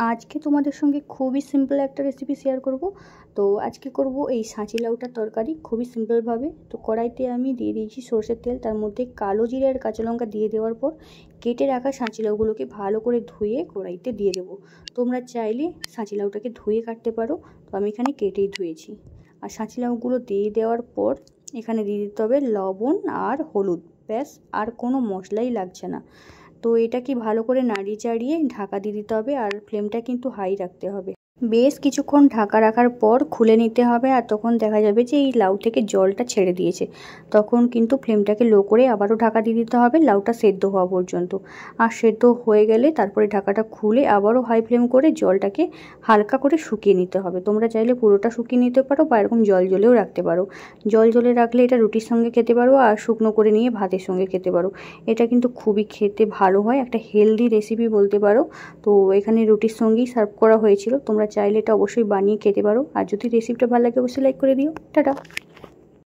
আজকে তোমাদের সঙ্গে খুবই সিম্পল একটা রেসিপি শেয়ার করব। তো আজকে করব এই সাঁচি লাউটার তরকারি খুবই সিম্পলভাবে। তো কড়াইতে আমি দিয়ে দিয়েছি সরষের তেল, তার মধ্যে কালো জিরে আর কাঁচা লঙ্কা দিয়ে দেওয়ার পর কেটে রাখা সাঁচি লাউগুলোকে ভালো করে ধুয়ে কড়াইতে দিয়ে দেবো। তোমরা চাইলে সাঁচি লাউটাকে ধুয়ে কাটতে পারো, তো আমি এখানে কেটেই ধুয়েছি। আর সাঁচি লাউগুলো দিয়ে দেওয়ার পর এখানে দিয়ে দিতে হবে লবণ আর হলুদ, ব্যাস, আর কোনো মশলাই লাগছে না। তো এটাকে ভালো করে নাড়িয়ে চাড়িয়ে ঢাকা দিয়ে দিতে হবে, আর ফ্লেমটা কিন্তু হাই রাখতে হবে। বেশ কিছুক্ষণ ঢাকা রাখার পর খুলে নিতে হবে, আর তখন দেখা যাবে যে এই লাউ থেকে জলটা ছেড়ে দিয়েছে। তখন কিন্তু ফ্লেমটাকে লো করে আবারও ঢাকা দিয়ে দিতে হবে লাউটা সেদ্ধ হওয়া পর্যন্ত। আর সেদ্ধ হয়ে গেলে তারপরে ঢাকাটা খুলে আবারও হাই ফ্লেম করে জলটাকে হালকা করে শুকিয়ে নিতে হবে। তোমরা চাইলে পুরোটা শুকিয়ে নিতে পারো বা এরকম জল জলেও রাখতে পারো। জল জলে রাখলে এটা রুটির সঙ্গে খেতে পারো, আর শুকনো করে নিয়ে ভাতের সঙ্গে খেতে পারো। এটা কিন্তু খুবই খেতে ভালো হয়, একটা হেলদি রেসিপি বলতে পারো। তো এখানে রুটির সঙ্গেই সার্ভ করা হয়েছিল। তোমরা চাইলে এটা অবশ্যই বানিয়ে খেতে পারো। আর যদি রেসিপিটা ভালো লাগে অবশ্যই লাইক করে দিও। টাটা।